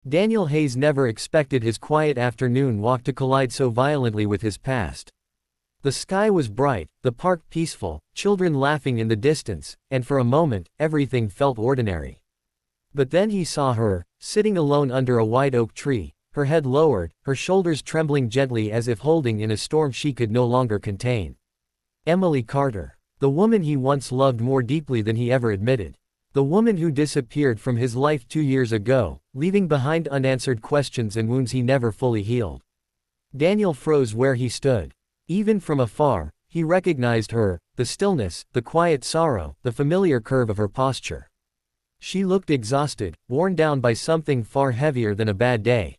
Daniel Hayes never expected his quiet afternoon walk to collide so violently with his past. The sky was bright, the park peaceful, children laughing in the distance, and for a moment, everything felt ordinary. But then he saw her, sitting alone under a white oak tree, her head lowered, her shoulders trembling gently as if holding in a storm she could no longer contain. Emily Carter. The woman he once loved more deeply than he ever admitted. The woman who disappeared from his life 2 years ago, leaving behind unanswered questions and wounds he never fully healed. Daniel froze where he stood. Even from afar, he recognized her, the stillness, the quiet sorrow, the familiar curve of her posture. She looked exhausted, worn down by something far heavier than a bad day.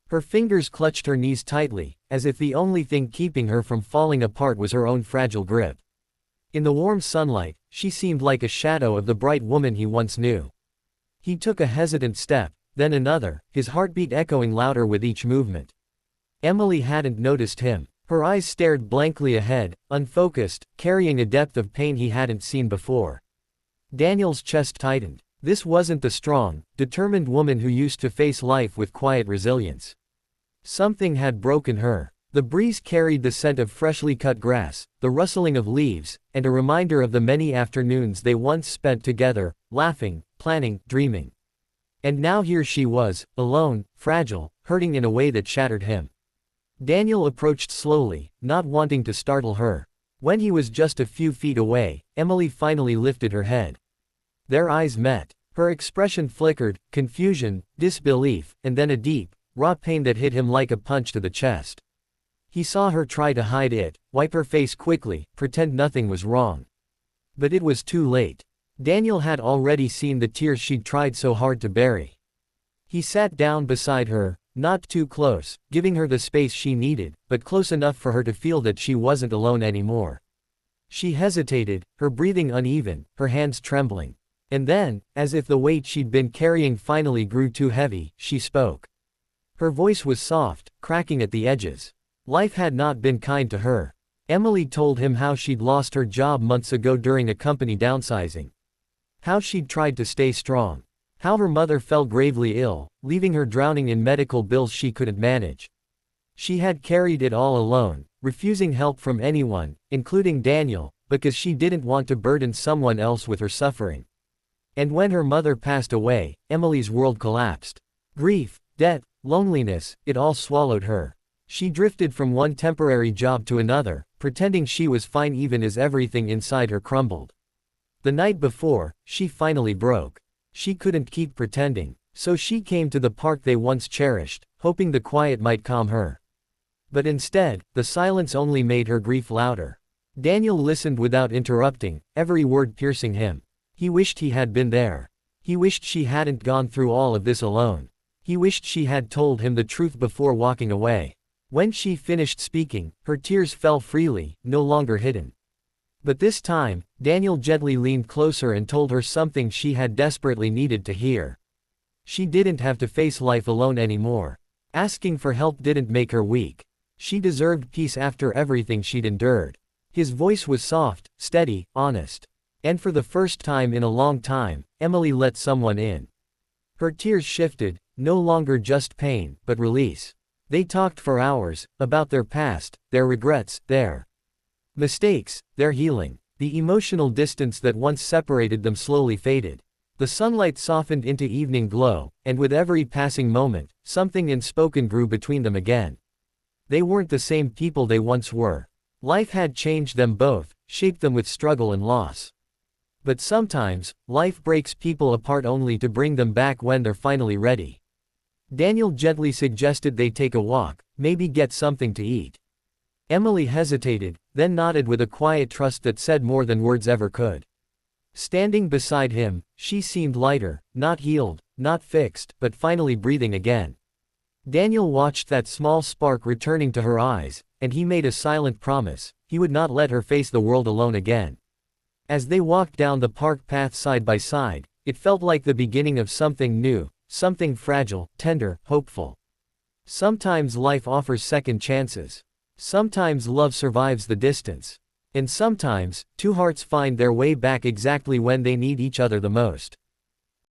Her fingers clutched her knees tightly, as if the only thing keeping her from falling apart was her own fragile grip. In the warm sunlight, she seemed like a shadow of the bright woman he once knew. He took a hesitant step, then another, his heartbeat echoing louder with each movement. Emily hadn't noticed him. Her eyes stared blankly ahead, unfocused, carrying a depth of pain he hadn't seen before. Daniel's chest tightened. This wasn't the strong, determined woman who used to face life with quiet resilience. Something had broken her. The breeze carried the scent of freshly cut grass, the rustling of leaves, and a reminder of the many afternoons they once spent together, laughing, planning, dreaming. And now here she was, alone, fragile, hurting in a way that shattered him. Daniel approached slowly, not wanting to startle her. When he was just a few feet away, Emily finally lifted her head. Their eyes met. Her expression flickered, confusion, disbelief, and then a deep, raw pain that hit him like a punch to the chest. He saw her try to hide it, wipe her face quickly, pretend nothing was wrong. But it was too late. Daniel had already seen the tears she'd tried so hard to bury. He sat down beside her, not too close, giving her the space she needed, but close enough for her to feel that she wasn't alone anymore. She hesitated, her breathing uneven, her hands trembling. And then, as if the weight she'd been carrying finally grew too heavy, she spoke. Her voice was soft, cracking at the edges. Life had not been kind to her. Emily told him how she'd lost her job months ago during a company downsizing. How she'd tried to stay strong. How her mother fell gravely ill, leaving her drowning in medical bills she couldn't manage. She had carried it all alone, refusing help from anyone, including Daniel, because she didn't want to burden someone else with her suffering. And when her mother passed away, Emily's world collapsed. Grief, debt, loneliness, it all swallowed her. She drifted from one temporary job to another, pretending she was fine even as everything inside her crumbled. The night before, she finally broke. She couldn't keep pretending, so she came to the park they once cherished, hoping the quiet might calm her. But instead, the silence only made her grief louder. Daniel listened without interrupting, every word piercing him. He wished he had been there. He wished she hadn't gone through all of this alone. He wished she had told him the truth before walking away. When she finished speaking, her tears fell freely, no longer hidden. But this time, Daniel gently leaned closer and told her something she had desperately needed to hear. She didn't have to face life alone anymore. Asking for help didn't make her weak. She deserved peace after everything she'd endured. His voice was soft, steady, honest. And for the first time in a long time, Emily let someone in. Her tears shifted, no longer just pain, but release. They talked for hours, about their past, their regrets, their mistakes, their healing. The emotional distance that once separated them slowly faded. The sunlight softened into evening glow, and with every passing moment, something unspoken grew between them again. They weren't the same people they once were. Life had changed them both, shaped them with struggle and loss. But sometimes, life breaks people apart only to bring them back when they're finally ready. Daniel gently suggested they take a walk, maybe get something to eat. Emily hesitated, then nodded with a quiet trust that said more than words ever could. Standing beside him, she seemed lighter, not healed, not fixed, but finally breathing again. Daniel watched that small spark returning to her eyes, and he made a silent promise: he would not let her face the world alone again. As they walked down the park path side by side, it felt like the beginning of something new, something fragile, tender, hopeful. Sometimes life offers second chances. Sometimes love survives the distance. And sometimes, two hearts find their way back exactly when they need each other the most.